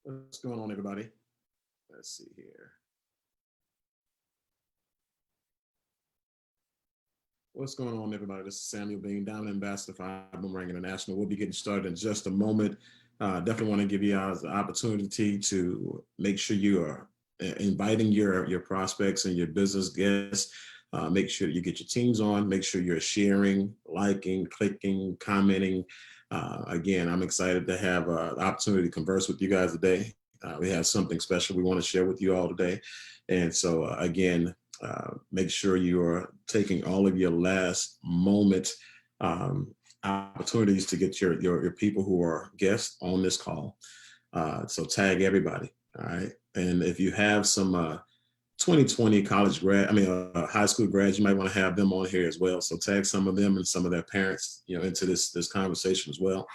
What's going on, everybody? Let's see here. What's going on, everybody? This is Samuel Bean, Diamond Ambassador for ibuumerang International. We'll be getting started in just a moment. Definitely want to give you guys the opportunity to make sure you are inviting your prospects and your business guests. Make sure you get your teams on. Make sure you're sharing, liking, clicking, commenting. Again, I'm excited to have the opportunity to converse with you guys today. We have something special we want to share with you all today. And so again, make sure you are taking all of your last moment opportunities to get your people who are guests on this call. So tag everybody, all right? And if you have some 2020 college grad, high school grads, you might want to have them on here as well. So tag some of them and some of their parents, into this conversation as well.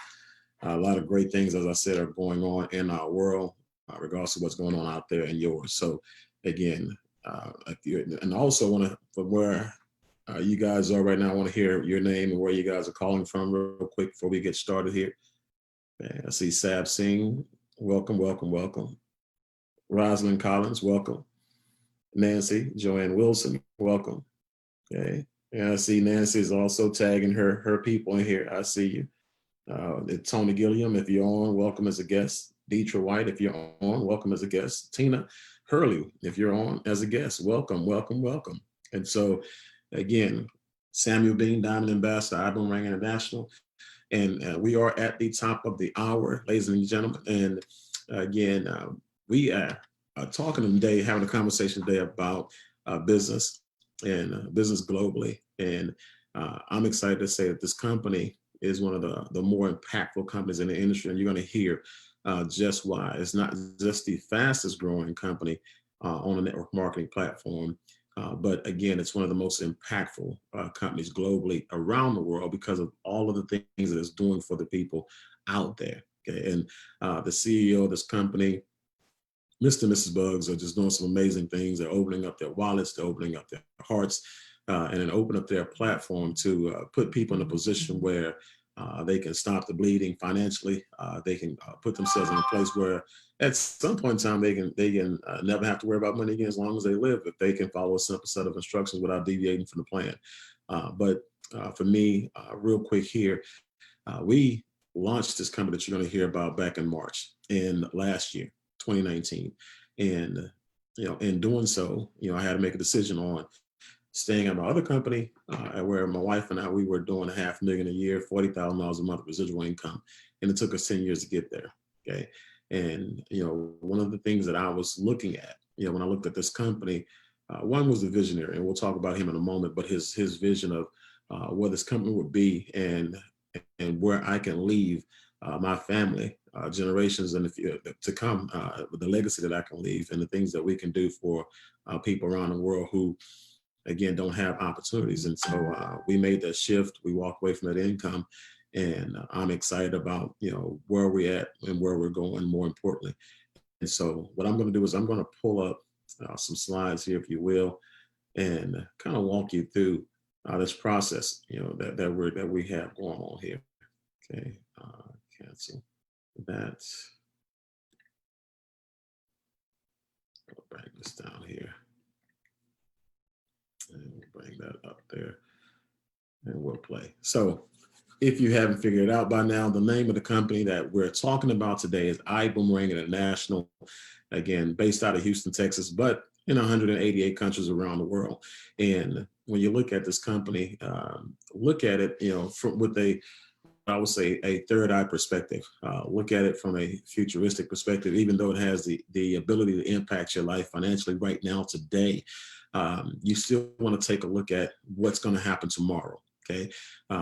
A lot of great things, as I said, are going on in our world, regardless of what's going on out there in yours. So again, and also want to, from where you guys are right now, I want to hear your name and where you guys are calling from real quick before we get started here. Okay, I see Sab Singh, welcome, welcome, welcome. Rosalind Collins, welcome. Nancy, Joanne Wilson, welcome. Okay, and I see Nancy is also tagging her people in here. I see you. Tony Gilliam, if you're on, welcome as a guest. Deetra White, if you're on, welcome as a guest. Tina Hurley, if you're on as a guest, welcome, welcome, welcome. And so again, Samuel Bean, Diamond Ambassador, ibuumerang International. And we are at the top of the hour, ladies and gentlemen. And again, we are talking today, having a conversation today about business and business globally. And I'm excited to say that this company is one of the more impactful companies in the industry. And you're going to hear just why. It's not just the fastest growing company on a network marketing platform, but again, it's one of the most impactful companies globally around the world because of all of the things that it's doing for the people out there. Okay, and the CEO of this company, Mr. and Mrs. Bugs, are just doing some amazing things. They're opening up their wallets, they're opening up their hearts, and then open up their platform to put people in a position where they can stop the bleeding financially. They can put themselves in a place where at some point in time they can never have to worry about money again as long as they live, if they can follow a simple set of instructions without deviating from the plan. But for me, real quick here, we launched this company that you're going to hear about back in March in last year, 2019. And in doing so, I had to make a decision on staying at my other company, where my wife and I, we were doing $500,000 a year, $40,000 a month residual income. And it took us 10 years to get there. Okay. And, one of the things that I was looking at, when I looked at this company, one was the visionary, and we'll talk about him in a moment, but his vision of where this company would be and where I can leave my family, generations and to come, the legacy that I can leave and the things that we can do for people around the world who, again, don't have opportunities. And so we made that shift. We walked away from that income, and I'm excited about, where we're at and where we're going, more importantly. And so what I'm going to do is I'm going to pull up some slides here, if you will, and kind of walk you through this process, that we have going on here. Okay, cancel that. I'll bring this down here. And we'll bring that up there and we'll play. So if you haven't figured it out by now, the name of the company that we're talking about today is ibuumerang International, again, based out of Houston, Texas, but in 188 countries around the world. And when you look at this company, look at it, with I would say a third eye perspective. Look at it from a futuristic perspective, even though it has the ability to impact your life financially right now, today. You still want to take a look at what's going to happen tomorrow, okay?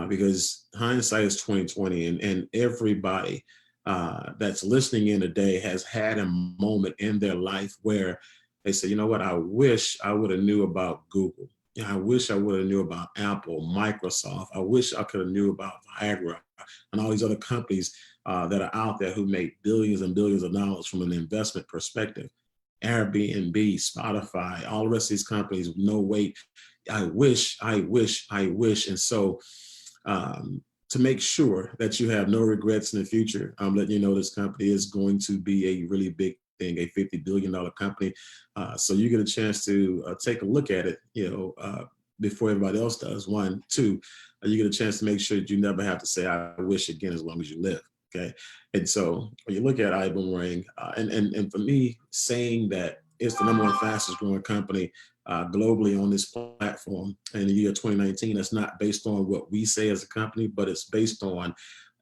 Because hindsight is 2020, and everybody that's listening in today has had a moment in their life where they say, you know what, I wish I would have knew about Google. I wish I would have knew about Apple, Microsoft. I wish I could have knew about Viagra and all these other companies that are out there who make billions and billions of dollars from an investment perspective. Airbnb, Spotify, all the rest of these companies, no wait. I wish. And so to make sure that you have no regrets in the future, I'm letting you know this company is going to be a really big thing, a $50 billion company. So you get a chance to take a look at it, before everybody else does. One, two, you get a chance to make sure that you never have to say, I wish again, as long as you live. Okay. And so when you look at ibuumerang, and for me, saying that it's the #1 fastest growing company globally on this platform in the year 2019, that's not based on what we say as a company, but it's based on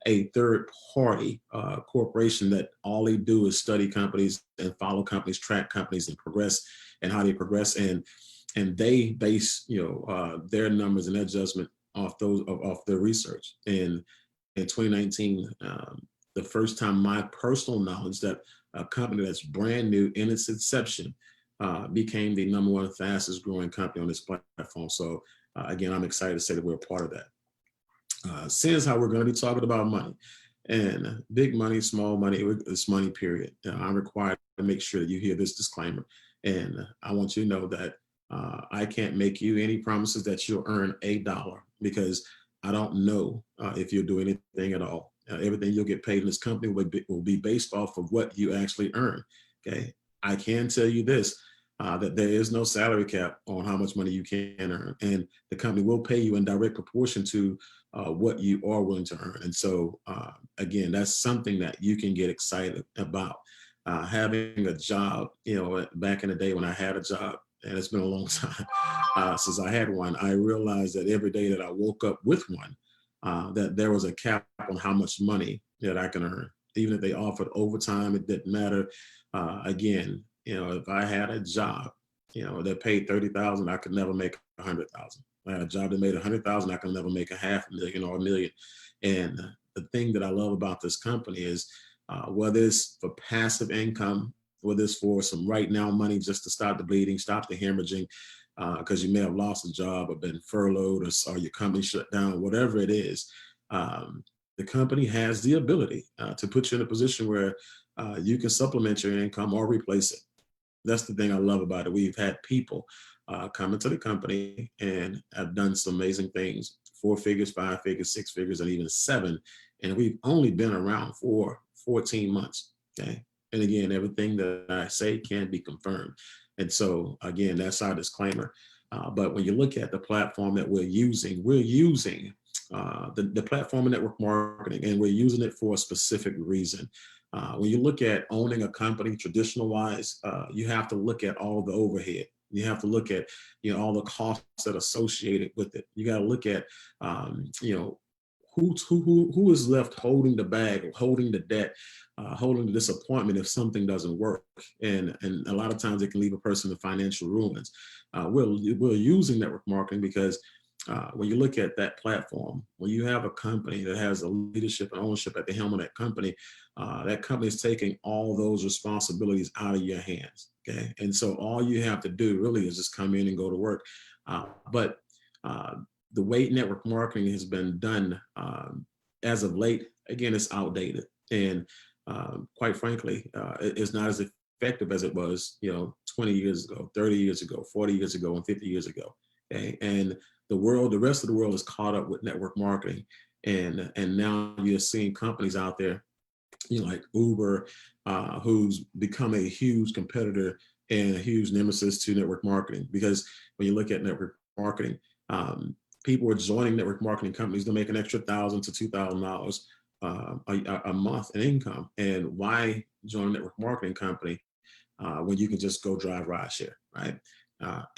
a third party corporation that all they do is study companies and follow companies, track companies, and progress and how they progress. And they base their numbers and their judgment off their research. And in 2019, the first time my personal knowledge that a company that's brand new in its inception became the #1 fastest growing company on this platform. So again, I'm excited to say that we're a part of that. Since how we're going to be talking about money, and big money, small money, it's money, period. I'm required to make sure that you hear this disclaimer. And I want you to know that I can't make you any promises that you'll earn $1, because I don't know if you'll do anything at all. Everything you'll get paid in this company will be based off of what you actually earn. Okay. I can tell you this, that there is no salary cap on how much money you can earn. And the company will pay you in direct proportion to what you are willing to earn. And so, again, that's something that you can get excited about. Having a job, back in the day when I had a job, and it's been a long time since I had one, I realized that every day that I woke up with one, that there was a cap on how much money that I can earn. Even if they offered overtime, it didn't matter. Again, if I had a job, that paid 30,000, I could never make 100,000. I had a job that made 100,000, I could never make a $500,000 or $1 million. And the thing that I love about this company is whether it's for passive income, whether it's for some right now money just to stop the bleeding, stop the hemorrhaging, because you may have lost a job or been furloughed, or your company shut down, whatever it is. The company has the ability to put you in a position where you can supplement your income or replace it. That's the thing I love about it. We've had people come into the company and have done some amazing things, 4 figures, 5 figures, 6 figures, and even 7. And we've only been around for 14 months. Okay. And again, everything that I say can be confirmed. And so again, that's our disclaimer. But when you look at the platform that we're using the platform of network marketing, and we're using it for a specific reason. When you look at owning a company traditional wise, you have to look at all the overhead. You have to look at all the costs that are associated with it. You got to look at who is left holding the bag, holding the debt, holding the disappointment if something doesn't work. And a lot of times it can leave a person in financial ruins. We're using network marketing because when you look at that platform, when you have a company that has a leadership and ownership at the helm of that company is taking all those responsibilities out of your hands. Okay. And so all you have to do really is just come in and go to work. But the way network marketing has been done as of late, again, it's outdated. And quite frankly, it's not as effective as it was, 20 years ago, 30 years ago, 40 years ago, and 50 years ago. Okay. And the rest of the world is caught up with network marketing. And now you're seeing companies out there, like Uber, who's become a huge competitor and a huge nemesis to network marketing. Because when you look at network marketing, people are joining network marketing companies to make an extra $1,000 to $2,000 a month in income. And why join a network marketing company when you can just go drive rideshare, right?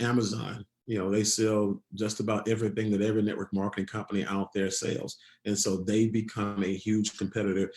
Amazon, they sell just about everything that every network marketing company out there sells. And so they become a huge competitor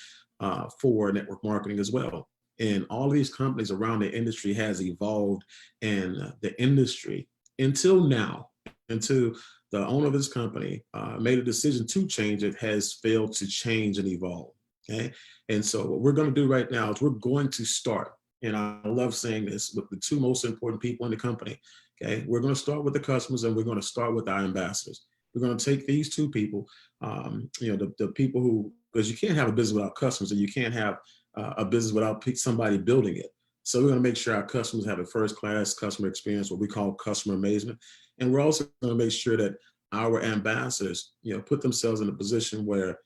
for network marketing as well. And all of these companies around the industry has evolved, and the industry until the owner of this company made a decision to change it, has failed to change and evolve. Okay. And so what we're going to do right now is we're going to start, and I love saying this, with the 2 most important people in the company. Okay. We're going to start with the customers, and we're going to start with our ambassadors. We're going to take these 2 people, the people who, because you can't have a business without customers, and you can't have a business without somebody building it. So we're going to make sure our customers have a first-class customer experience, what we call customer amazement. And we're also going to make sure that our ambassadors, put themselves in a position where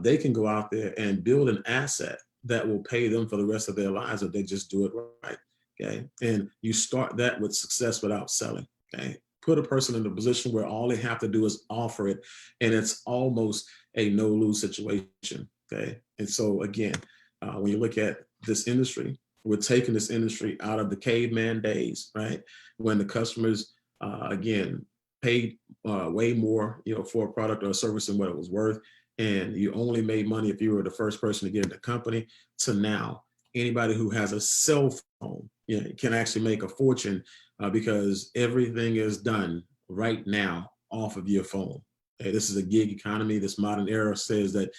they can go out there and build an asset that will pay them for the rest of their lives if they just do it right. Okay. And you start that with success without selling. Okay. Put a person in a position where all they have to do is offer it, and it's almost a no-lose situation. Okay. And so again, when you look at this industry, we're taking this industry out of the caveman days, right? When the customers, again, paid way more, for a product or a service than what it was worth, and you only made money if you were the first person to get in the company. To now, anybody who has a cell phone, can actually make a fortune because everything is done right now off of your phone. Okay, this is a gig economy. This modern era says that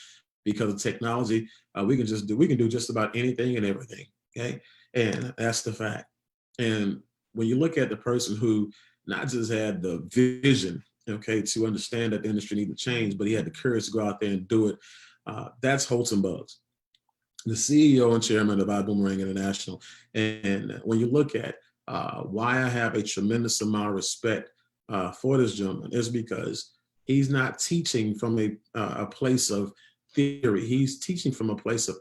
because of technology, we can do just about anything and everything. Okay, and that's the fact. And when you look at the person who not just had the vision, okay, to understand that the industry needed to change, but he had the courage to go out there and do it, that's Holton Buggs, the CEO and chairman of ibuumerang International. And when you look at why I have a tremendous amount of respect for this gentleman, is because he's not teaching from a place of theory. He's teaching from a place of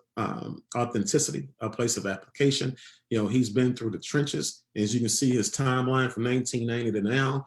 authenticity, a place of application. He's been through the trenches. As you can see, his timeline from 1990 to now,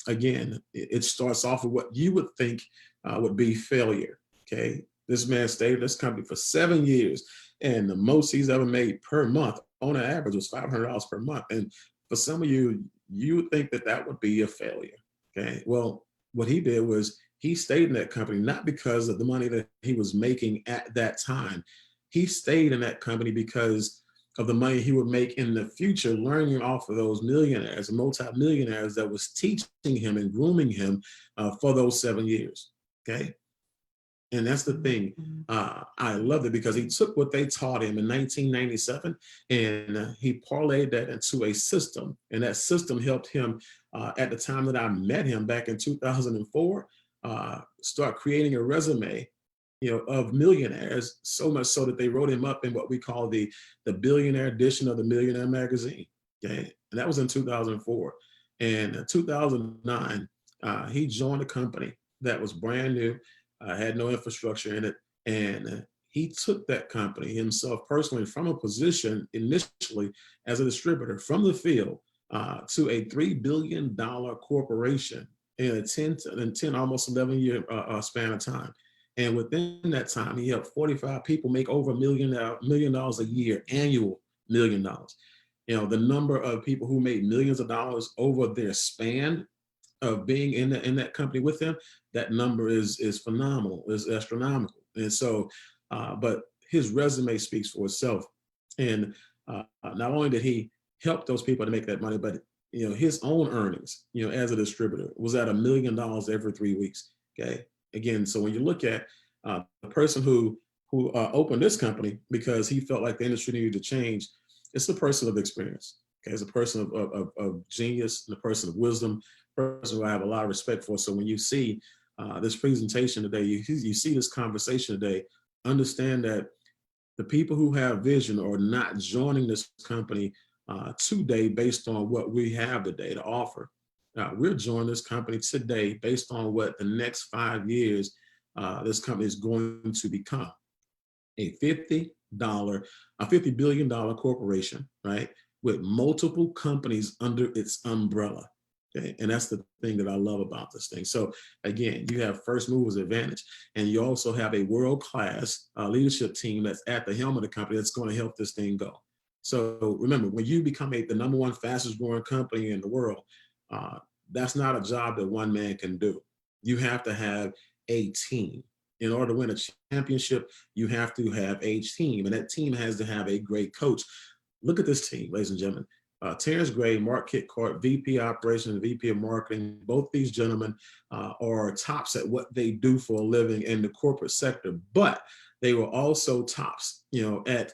again, it starts off with what you would think would be failure. Okay. This man stayed in this company for 7 years, and the most he's ever made per month on an average was $500 per month. And for some of you, you would think that that would be a failure. Okay. Well, what he did was he stayed in that company, not because of the money that he was making at that time. He stayed in that company because of the money he would make in the future, learning off of those millionaires and multimillionaires that was teaching him and grooming him for those 7 years. Okay. And that's the thing. I loved it because he took what they taught him in 1997 and he parlayed that into a system. And that system helped him at the time that I met him back in 2004, start creating a resume, of millionaires, so much so that they wrote him up in what we call the billionaire edition of the Millionaire magazine. Okay. And that was in 2004. And in 2009, he joined a company that was brand new. Had no infrastructure in it. And he took that company himself personally from a position initially as a distributor from the field to a $3 billion corporation in a 10, almost 11 year span of time. And within that time, he helped 45 people make over $1 million a year, annual $1 million. The number of people who made millions of dollars over their span of being in that company with them, that number is phenomenal, is astronomical. And so, but his resume speaks for itself. And not only did he help those people to make that money, but his own earnings, as a distributor, was at $1 million every 3 weeks. Okay, again, so when you look at the person who opened this company because he felt like the industry needed to change, it's a person of experience. Okay, it's a person of genius and a person of wisdom, person who I have a lot of respect for. So when you see this presentation today, you see this conversation today, understand that the people who have vision are not joining this company today based on what we have today to offer. We're joining this company today based on what the next 5 years this company is going to become. A $50 billion corporation, right? With multiple companies under its umbrella. Okay? And that's the thing that I love about this thing. So again, you have first movers advantage, and you also have a world-class leadership team that's at the helm of the company that's going to help this thing go. So remember, when you become the number one fastest growing company in the world, that's not a job that one man can do. You have to have a team. In order to win a championship, you have to have a team, and that team has to have a great coach. Look at this team, ladies and gentlemen. Terrence Gray, Mark Kitcourt, VP Operations, VP of Marketing, both these gentlemen are tops at what they do for a living in the corporate sector, but they were also tops, at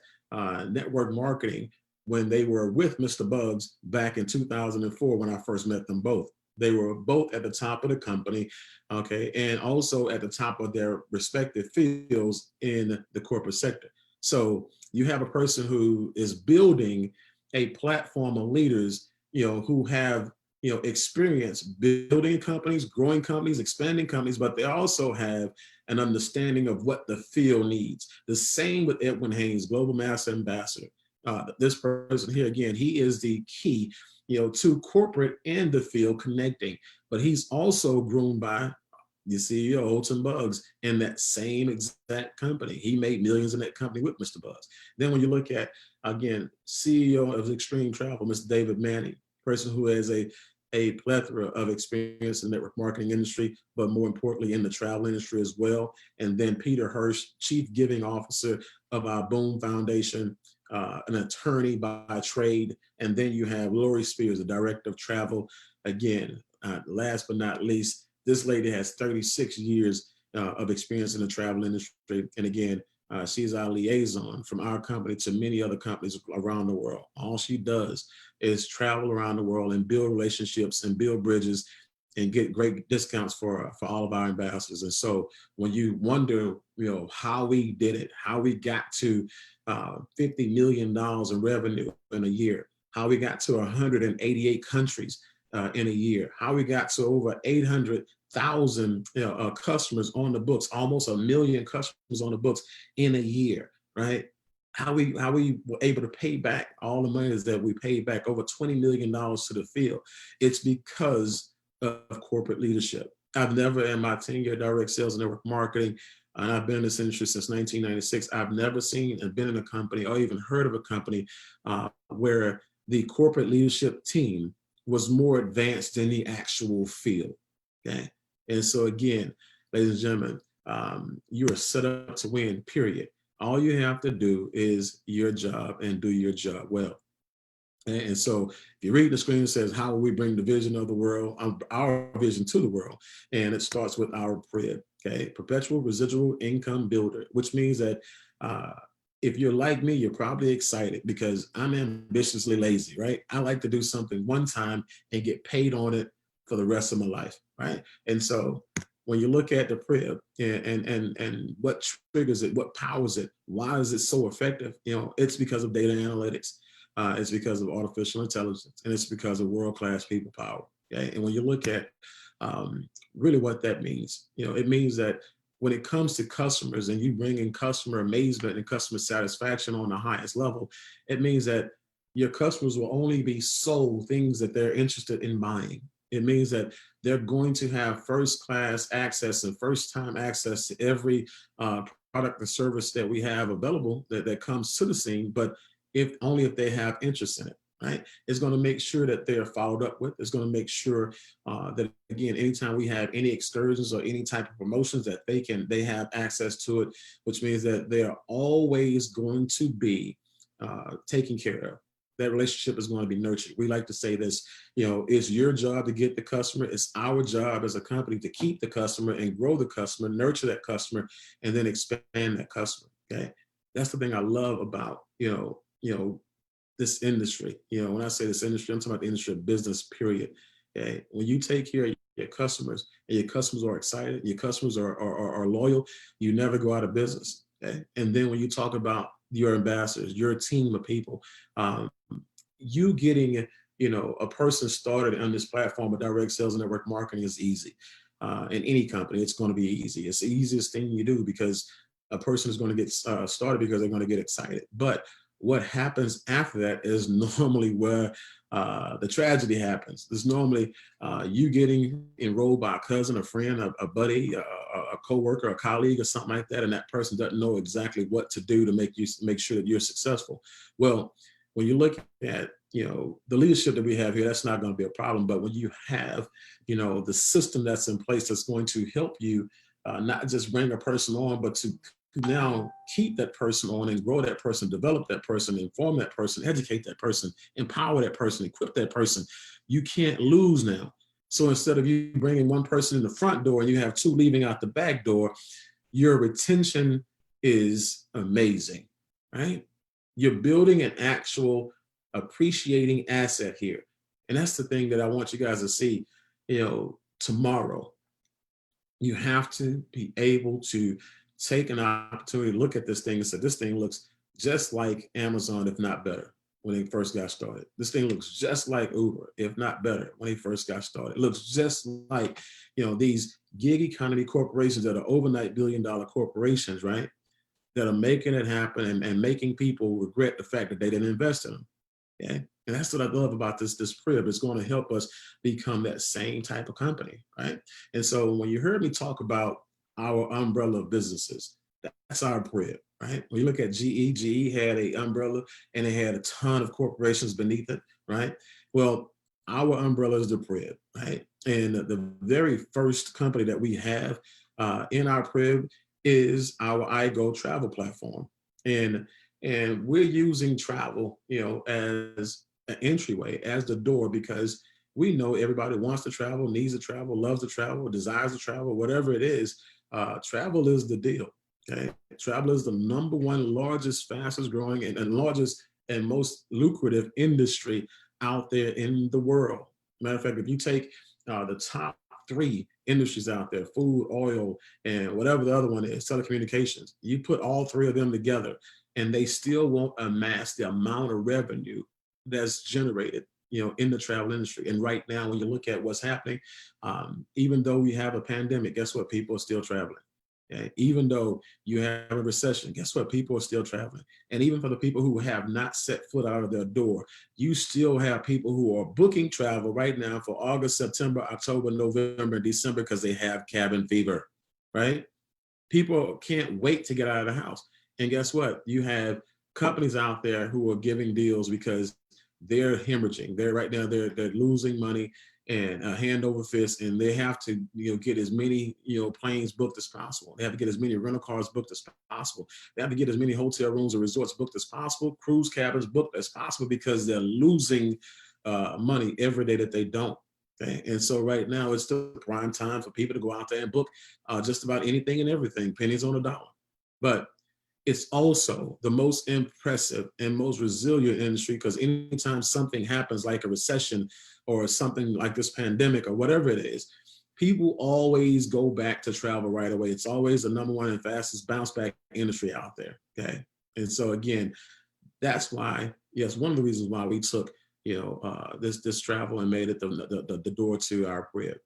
network marketing when they were with Mr. Buggs back in 2004 when I first met them both. They were both at the top of the company, okay, and also at the top of their respective fields in the corporate sector. So you have a person who is building a platform of leaders, who have, experience building companies, growing companies, expanding companies, but they also have an understanding of what the field needs. The same with Edwin Haynes, Global Master Ambassador. This person here, again, he is the key, to corporate and the field connecting, but he's also groomed by the CEO, Holton Buggs, in that same exact company. He made millions in that company with Mr. Buggs. Then when you look at, again, CEO of Extreme Travel, Mr. David Manning, person who has a plethora of experience in the network marketing industry, but more importantly in the travel industry as well. And then Peter Hirsch, Chief Giving Officer of our Boom Foundation, an attorney by trade. And then you have Lori Spears, the Director of Travel. Again, last but not least, this lady has 36 years of experience in the travel industry. And again, she's our liaison from our company to many other companies around the world. All she does is travel around the world and build relationships and build bridges and get great discounts for all of our ambassadors. And so when you wonder, how we did it, how we got to $50 million in revenue in a year, how we got to 188 countries in a year, how we got to over 800,000 customers on the books, almost 1 million customers on the books in a year, right? How we were able to pay back all the money that we paid back, over $20 million to the field. It's because of corporate leadership. I've never, in my 10-year direct sales and network marketing, and I've been in this industry since 1996, I've never seen and been in a company or even heard of a company where the corporate leadership team was more advanced than the actual field, okay? And so again, ladies and gentlemen, you are set up to win, period. All you have to do is your job and do your job well. And so if you read the screen, it says, how will we bring the vision of the world, our vision to the world? And it starts with our PRIB, okay? Perpetual Residual Income Builder, which means that if you're like me, you're probably excited because I'm ambitiously lazy, right? I like to do something one time and get paid on it for the rest of my life, right? And so when you look at the PRIB and what triggers it, what powers it, why is it so effective? It's because of data analytics. It's because of artificial intelligence, and it's because of world-class people power. Okay? And when you look at really what that means, it means that when it comes to customers and you bring in customer amazement and customer satisfaction on the highest level, it means that your customers will only be sold things that they're interested in buying. It means that they're going to have first-class access and first-time access to every product or service that we have available that comes to the scene, but only if they have interest in it, right? It's going to make sure that they're followed up with. It's going to make sure that, again, anytime we have any excursions or any type of promotions, that they have access to it, which means that they are always going to be taken care of. That relationship is going to be nurtured. We like to say this, it's your job to get the customer. It's our job as a company to keep the customer and grow the customer, nurture that customer, and then expand that customer, okay? That's the thing I love about, this industry. When I say this industry, I'm talking about the industry of business, period. Okay? When you take care of your customers and your customers are excited, your customers are loyal, you never go out of business. Okay? And then when you talk about your ambassadors, your team of people, you getting, a person started on this platform of direct sales and network marketing is easy. In any company, it's going to be easy. It's the easiest thing you do because a person is going to get started because they're going to get excited. But what happens after that is normally where the tragedy happens. There's normally you getting enrolled by a cousin, a friend, a buddy, a coworker, a colleague, or something like that, and that person doesn't know exactly what to do to make sure that you're successful. Well, when you look at the leadership that we have here, that's not going to be a problem. But when you have the system that's in place that's going to help you not just bring a person on, but to now keep that person on and grow that person, develop that person, inform that person, educate that person, empower that person, equip that person. You can't lose now. So instead of you bringing one person in the front door and you have two leaving out the back door, your retention is amazing, right? You're building an actual appreciating asset here. And that's the thing that I want you guys to see, tomorrow. You have to be able to take an opportunity to look at this thing and say, this thing looks just like Amazon, if not better. when they first got started. This thing looks just like Uber, if not better, when they first got started. It looks just like, these gig economy corporations that are overnight billion-dollar corporations, right? That are making it happen and making people regret the fact that they didn't invest in them. Okay. And that's what I love about this PRIB. It's going to help us become that same type of company, right? And so when you heard me talk about our umbrella of businesses, that's our PRIB, right? When you look at GE had a umbrella and it had a ton of corporations beneath it, right? Well, our umbrella is the PRIB, right? And the very first company that we have in our PRIB is our iGo travel platform. And we're using travel, as an entryway, as the door, because we know everybody wants to travel, needs to travel, loves to travel, desires to travel, whatever it is. Travel is the deal. Okay, travel is the number one largest, fastest growing, and largest and most lucrative industry out there in the world. Matter of fact, if you take the top three industries out there, food, oil, and whatever the other one is, telecommunications, you put all three of them together and they still won't amass the amount of revenue that's generated, in the travel industry. And right now, when you look at what's happening, even though we have a pandemic, guess what? People are still traveling. Okay? Even though you have a recession, guess what? People are still traveling. And even for the people who have not set foot out of their door, you still have people who are booking travel right now for August, September, October, November, December, because they have cabin fever, right? People can't wait to get out of the house. And guess what? You have companies out there who are giving deals because they're hemorrhaging. They're right now, they're losing money and hand over fist, and they have to get as many planes booked as possible. They have to get as many rental cars booked as possible. They have to get as many hotel rooms or resorts booked as possible, cruise cabins booked as possible, because they're losing money every day that they don't. Okay? And so right now it's still prime time for people to go out there and book just about anything and everything, pennies on a dollar. But it's also the most impressive and most resilient industry, because anytime something happens like a recession or something like this pandemic or whatever it is, people always go back to travel right away. It's always the number one and fastest bounce back industry out there. Okay. And so again, that's why, yes, one of the reasons why we took, this travel and made it the door to our PRIB.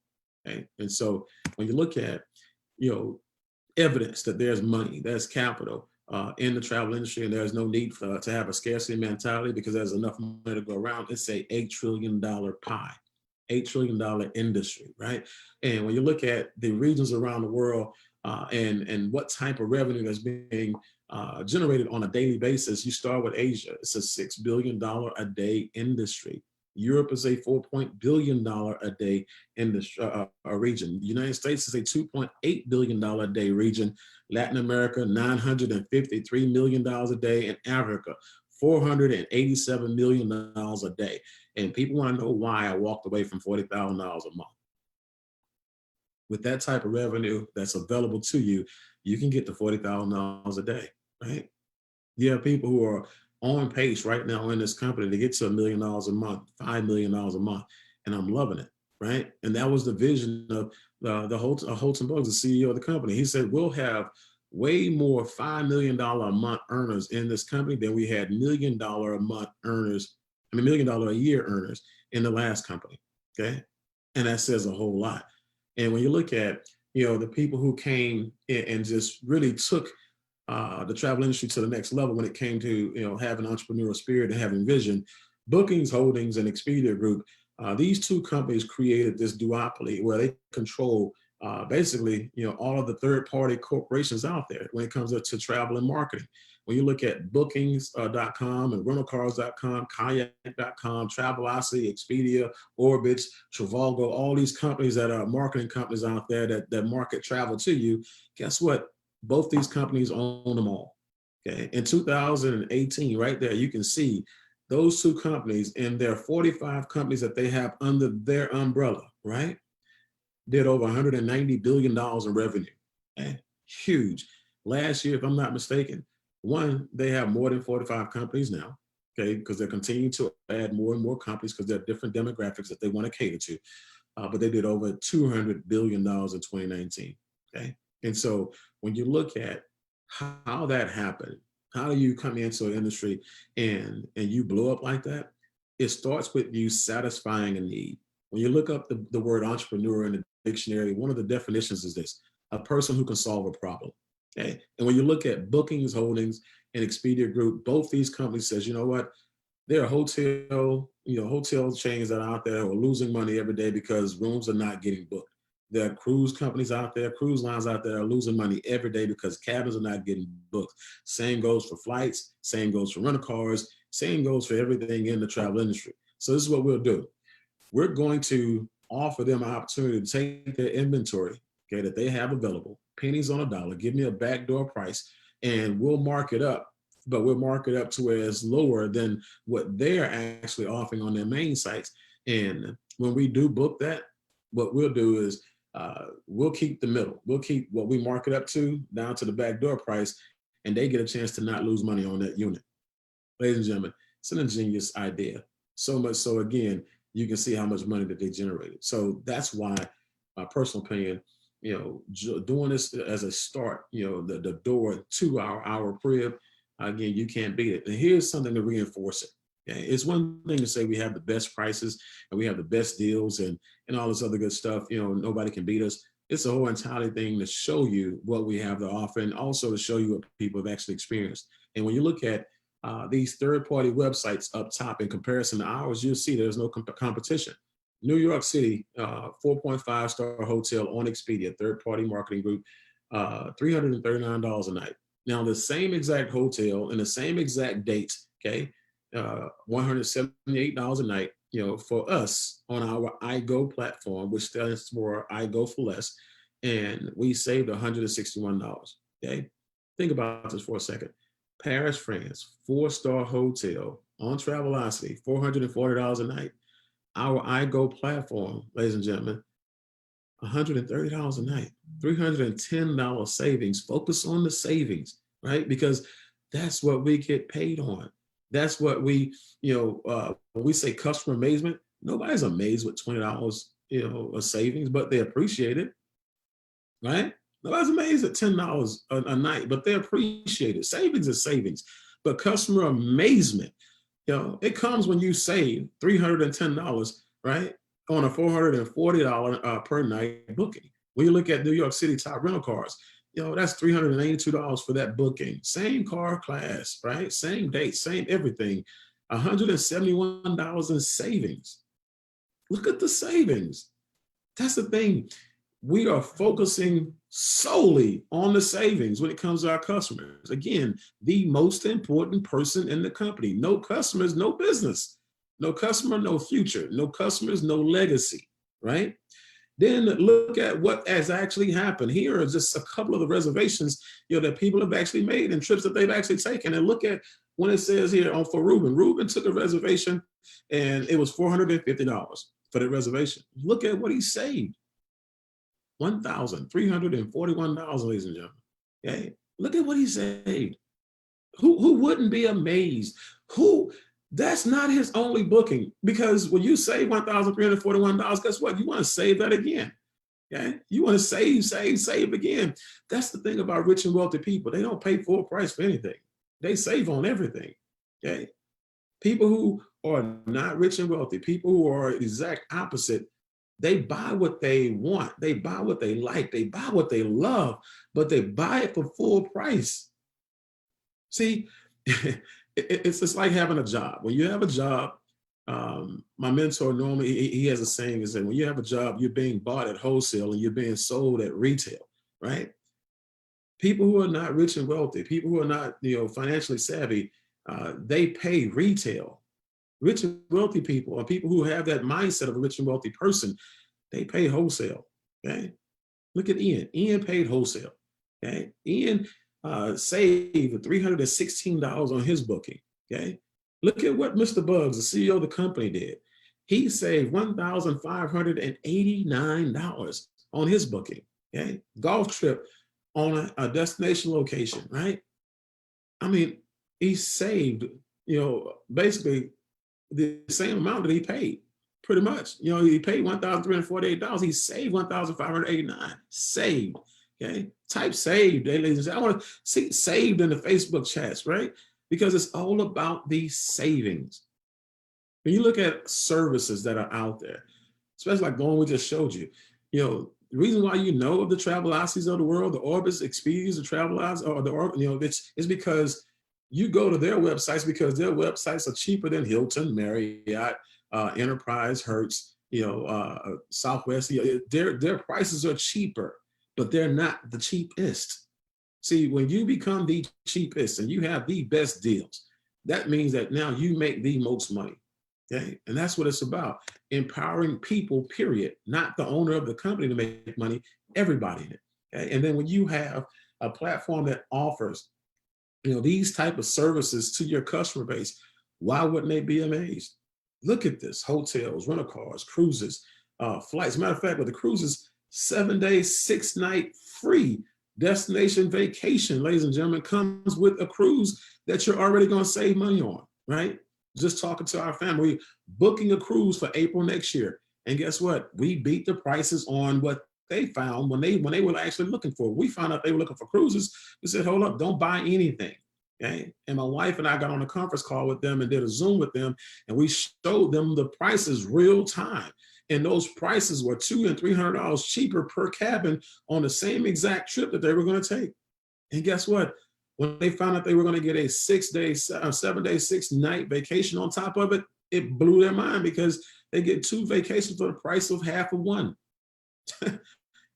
Okay. And so when you look at, evidence that there's money, there's capital in the travel industry, and there's no need to have a scarcity mentality, because there's enough money to go around. It's a $8 trillion pie, $8 trillion industry, right? And when you look at the regions around the world and what type of revenue that's being generated on a daily basis, you start with Asia. It's a $6 billion a day industry. Europe is a $4 billion a day industry region. The United States is a $2.8 billion a day region. Latin America, $953 million a day. And Africa, $487 million a day. And people want to know why I walked away from $40,000 a month. With that type of revenue that's available to you, you can get to $40,000 a day, right? You have people who are on pace right now in this company to get to $1 million a month, $5 million a month, and I'm loving it, right? And that was the vision of Holton Bugs, the CEO of the company. He said, we'll have way more $5 million a month earners in this company than we had $1 million a month earners, $1 million a year earners in the last company, okay? And that says a whole lot. And when you look at, the people who came in and just really took the travel industry to the next level when it came to having entrepreneurial spirit and having vision, Bookings Holdings and Expedia Group, these two companies created this duopoly where they control basically all of the third-party corporations out there when it comes to travel and marketing. When you look at bookings.com and rentalcars.com, kayak.com, Travelocity, Expedia, Orbitz, Trivago, all these companies that are marketing companies out there that market travel to you, guess what? Both these companies own them all. Okay. In 2018, right there, you can see those two companies and their 45 companies that they have under their umbrella, right, did over $190 billion in revenue. Okay. Huge. Last year, if I'm not mistaken, they have more than 45 companies now, okay, because they're continuing to add more and more companies because there are different demographics that they want to cater to. But they did over $200 billion in 2019. Okay. And so when you look at how that happened, How do you come into an industry and you blow up like that? It starts with you satisfying a need. When you look up the word entrepreneur in the dictionary, one of the definitions is this: a person who can solve a problem. Okay. And when you look at Bookings Holdings and Expedia Group, both these companies says, you know what? There are hotel chains that are out there who are losing money every day because rooms are not getting booked. There are cruise companies out there, cruise lines out there are losing money every day because cabins are not getting booked. Same goes for flights, same goes for rental cars, same goes for everything in the travel industry. So this is what we'll do. We're going to offer them an opportunity to take their inventory, okay, that they have available, pennies on a dollar, give me a backdoor price, and we'll mark it up. But we'll mark it up to where it's lower than what they're actually offering on their main sites. And when we do book that, what we'll do is we'll keep the middle. We'll keep what we mark it up to down to the backdoor price, and they get a chance to not lose money on that unit. Ladies and gentlemen, it's an ingenious idea. So much so, again, you can see how much money that they generated. So that's why, my personal opinion, doing this as a start, the door to our PRIB, again, you can't beat it. And here's something to reinforce it. Okay? It's one thing to say we have the best prices and we have the best deals and all this other good stuff. Nobody can beat us. It's a whole entirely thing to show you what we have to offer and also to show you what people have actually experienced. And when you look at these third-party websites up top in comparison to ours, you'll see there's no competition. New York City, 4.5-star hotel on Expedia, third-party marketing group, $339 a night. Now, the same exact hotel and the same exact dates, okay, $178 a night, for us on our iGo platform, which stands for iGo for less, and we saved $161, okay? Think about this for a second. Paris, France, 4-star hotel on Travelocity, $440 a night. Our iGo platform, ladies and gentlemen, $130 a night, $310 savings. Focus on the savings, right? Because that's what we get paid on. That's what we, when we say customer amazement, nobody's amazed with $20, a savings, but they appreciate it, right? Nobody's amazed at $10 a night, but they appreciate it. Savings is savings, but customer amazement, it comes when you save $310, right, on a $440 per night booking. When you look at New York City top rental cars, that's $382 for that booking. Same car class, right? Same date, same everything. $171 in savings. Look at the savings. That's the thing. We are focusing solely on the savings when it comes to our customers. Again, the most important person in the company. No customers, no business. No customer, no future. No customers, no legacy, right? Then look at what has actually happened. Here are just a couple of the reservations, that people have actually made and trips that they've actually taken. And look at when it says here for Ruben. Ruben took a reservation and it was $450 for the reservation. Look at what he saved. $1,341, ladies and gentlemen. Okay, look at what he saved. Who wouldn't be amazed? That's not his only booking, because when you save $1,341, guess what? You want to save that again. Okay, you want to save again. That's the thing about rich and wealthy people. They don't pay full price for anything. They save on everything. Okay, people who are not rich and wealthy, people who are exact opposite, they buy what they want. They buy what they like. They buy what they love, but they buy it for full price. See, it's just like having a job. When you have a job, my mentor normally, he has a saying is that when you have a job, you're being bought at wholesale and you're being sold at retail, right? People who are not rich and wealthy, people who are not, financially savvy, they pay retail. Rich and wealthy people, or people who have that mindset of a rich and wealthy person, they pay wholesale. Okay, look at Ian. Ian paid wholesale. Okay, Ian saved $316 on his booking. Okay, look at what Mr. Bugs, the CEO of the company, did. He saved $1,589 on his booking. Okay, golf trip on a destination location. Right. I mean, he saved, basically the same amount that he paid, pretty much. He paid $1,348. He saved $1,589. Saved. Okay, type saved, ladies and gentlemen. I want to see saved in the Facebook chats, right? Because it's all about these savings. When you look at services that are out there, especially like the one we just showed you, the reason why you know of the Travelocities of the world, the Orbis, Expedias, the Travelocities, or it's because you go to their websites because their websites are cheaper than Hilton, Marriott, Enterprise, Hertz, Southwest. Their prices are cheaper, but they're not the cheapest. See, when you become the cheapest and you have the best deals, that means that now you make the most money. Okay, and that's what it's about. Empowering people, period, not the owner of the company to make money, everybody in it. Okay, and then when you have a platform that offers, these type of services to your customer base, why wouldn't they be amazed? Look at this: hotels, rental cars, cruises, flights. Matter of fact, with the cruises, 7 days, 6 night free destination vacation, ladies and gentlemen, comes with a cruise that you're already going to save money on, right? Just talking to our family, booking a cruise for April next year. And guess what? We beat the prices on what they found when they were actually looking for. We found out they were looking for cruises. We said, hold up, don't buy anything. Okay. And my wife and I got on a conference call with them and did a Zoom with them, and we showed them the prices real time. And those prices were $200 and $300 cheaper per cabin on the same exact trip that they were going to take. And guess what? When they found out they were going to get a 7 day, 6 night vacation on top of it, it blew their mind because they get 2 vacations for the price of half of one.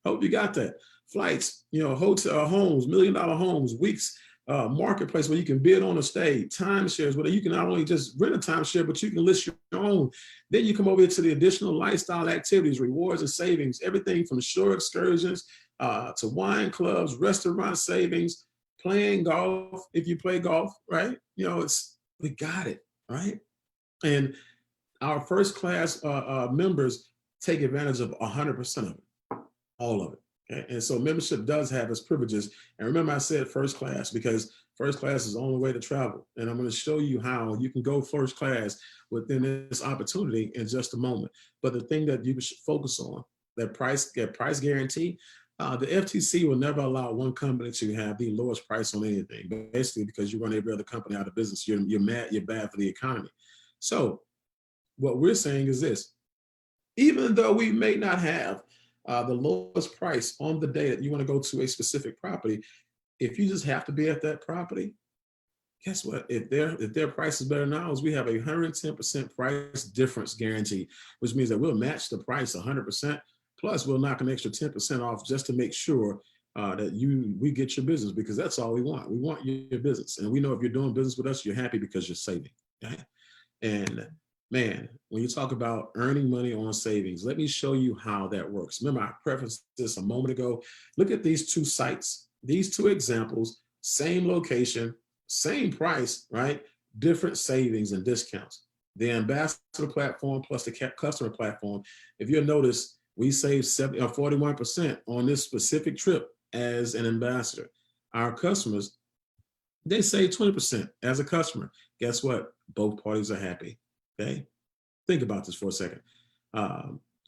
Hope you got that. Flights, hotel homes, $1 million homes, weeks, marketplace where you can bid on a stay, timeshares, where you can not only just rent a timeshare, but you can list your own. Then you come over to the additional lifestyle activities, rewards and savings, everything from shore excursions to wine clubs, restaurant savings, playing golf, if you play golf, right? We got it, right? And our first class members take advantage of 100% of it, all of it. Okay? And so membership does have its privileges. And remember, I said first class because first class is the only way to travel. And I'm going to show you how you can go first class within this opportunity in just a moment. But the thing that you should focus on, that price guarantee, the FTC will never allow one company to have the lowest price on anything, basically because you run every other company out of business. You're bad for the economy. So what we're saying is this: even though we may not have the lowest price on the day that you want to go to a specific property, if you just have to be at that property, guess what? If their price is better than ours, we have a 110% price difference guarantee, which means that we'll match the price 100%. Plus, we'll knock an extra 10% off just to make sure that we get your business, because that's all we want. We want your business. And we know if you're doing business with us, you're happy because you're saving. Okay? And man, when you talk about earning money on savings, let me show you how that works. Remember, I prefaced this a moment ago. Look at these 2 sites, these 2 examples, same location, same price, right? Different savings and discounts. The ambassador platform plus the customer platform. If you'll notice, we saved 41% on this specific trip as an ambassador. Our customers, they save 20% as a customer. Guess what? Both parties are happy. Okay? Think about this for a second.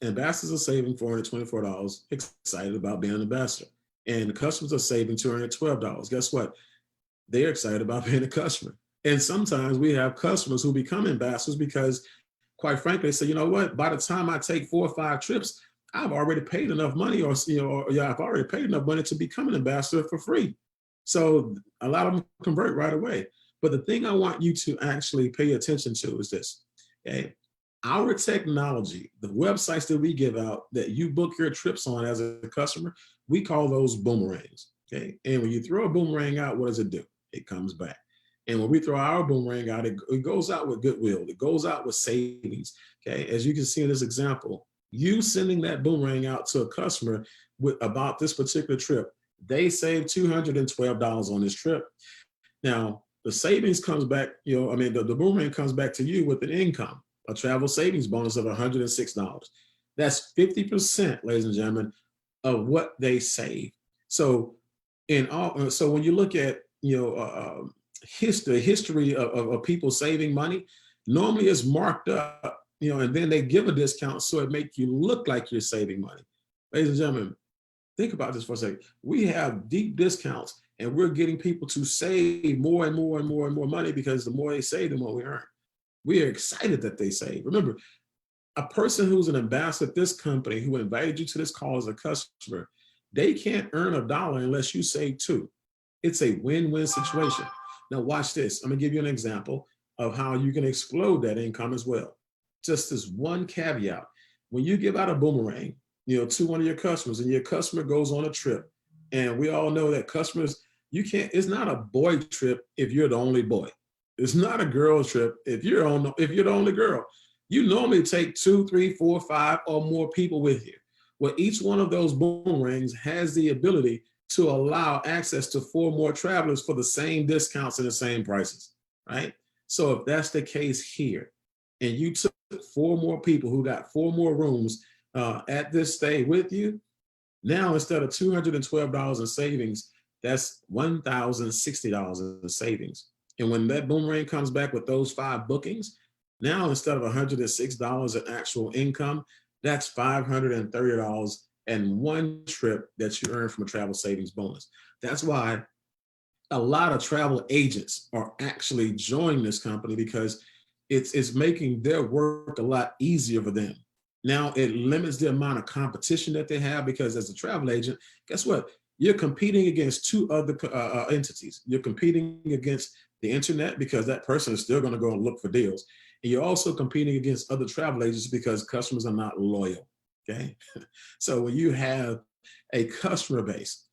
Ambassadors are saving $424, excited about being an ambassador. And the customers are saving $212. Guess what? They're excited about being a customer. And sometimes we have customers who become ambassadors because, quite frankly, they say, you know what? By the time I take 4 or 5 trips, I've already paid enough money, I've already paid enough money to become an ambassador for free. So a lot of them convert right away. But the thing I want you to actually pay attention to is this. Okay? Our technology, the websites that we give out that you book your trips on as a customer, we call those boomerangs. Okay? And when you throw a boomerang out, what does it do? It comes back. And when we throw our boomerang out, it goes out with goodwill. It goes out with savings. Okay? As you can see in this example, you sending that boomerang out to a customer about this particular trip, they saved $212 on this trip. Now, the savings comes back, the boomerang comes back to you with an income, a travel savings bonus of $106. That's 50%, ladies and gentlemen, of what they save. So when you look at history of people saving money, normally it's marked up, and then they give a discount so it makes you look like you're saving money. Ladies and gentlemen, Think about this for a second. We have deep discounts and we're getting people to save more and more and more and more money because the more they save, the more we earn. We are excited that they save. Remember, a person who's an ambassador at this company who invited you to this call as a customer, they can't earn $1 unless you save 2. It's a win-win situation. Now watch this. I'm gonna give you an example of how you can explode that income as well. Just as one caveat, when you give out a boomerang, to one of your customers and your customer goes on a trip, and we all know that customers, it's not a boy trip if you're the only boy. It's not a girl trip if you're the only girl. You normally take 2, 3, 4, 5 or more people with you. Well, each one of those boomerangs has the ability to allow access to 4 more travelers for the same discounts and the same prices, right? So if that's the case here, and you took 4 more people who got 4 more rooms at this stay with you, now instead of $212 in savings, that's $1,060 in savings. And when that boomerang comes back with those 5 bookings, now instead of $106 in actual income, that's $530 and one trip that you earn from a travel savings bonus. That's why a lot of travel agents are actually joining this company, because it's making their work a lot easier for them. Now it limits the amount of competition that they have, because as a travel agent, guess what? You're competing against 2 other entities. You're competing against the internet, because that person is still going to go and look for deals. And you're also competing against other travel agents because customers are not loyal, okay? So when you have a customer base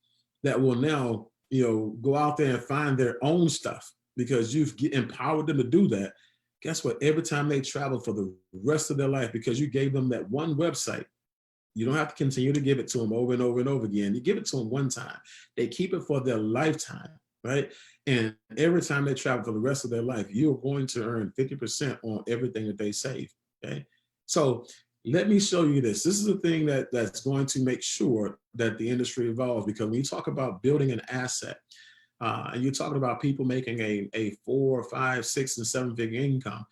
that will now, go out there and find their own stuff because you've empowered them to do that, guess what? Every time they travel for the rest of their life, because you gave them that one website, you don't have to continue to give it to them over and over and over again. You give it to them one time. They keep it for their lifetime, right? And every time they travel for the rest of their life, you're going to earn 50% on everything that they save, okay? So let me show you this. This is a thing that's going to make sure that the industry evolves, because when you talk about building an asset, and you're talking about people making a 4, 5, 6, and 7-figure income,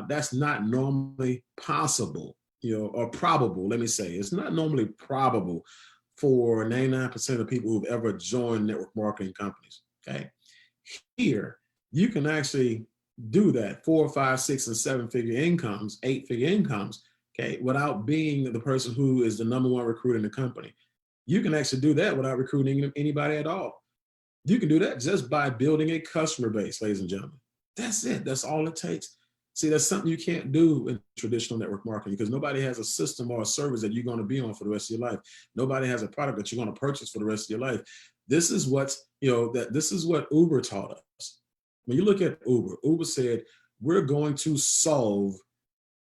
that's not normally possible, or probable, let me say. It's not normally probable for 99% of people who've ever joined network marketing companies, okay? Here, you can actually do that 4, 5, 6, and 7-figure incomes, 8-figure incomes, okay, without being the person who is the #1 recruiter in the company. You can actually do that without recruiting anybody at all. You can do that just by building a customer base, ladies and gentlemen. That's it. That's all it takes. See, that's something you can't do in traditional network marketing, because nobody has a system or a service that you're going to be on for the rest of your life. Nobody has a product that you're going to purchase for the rest of your life. This is what's, this is what Uber taught us. When you look at Uber said, we're going to solve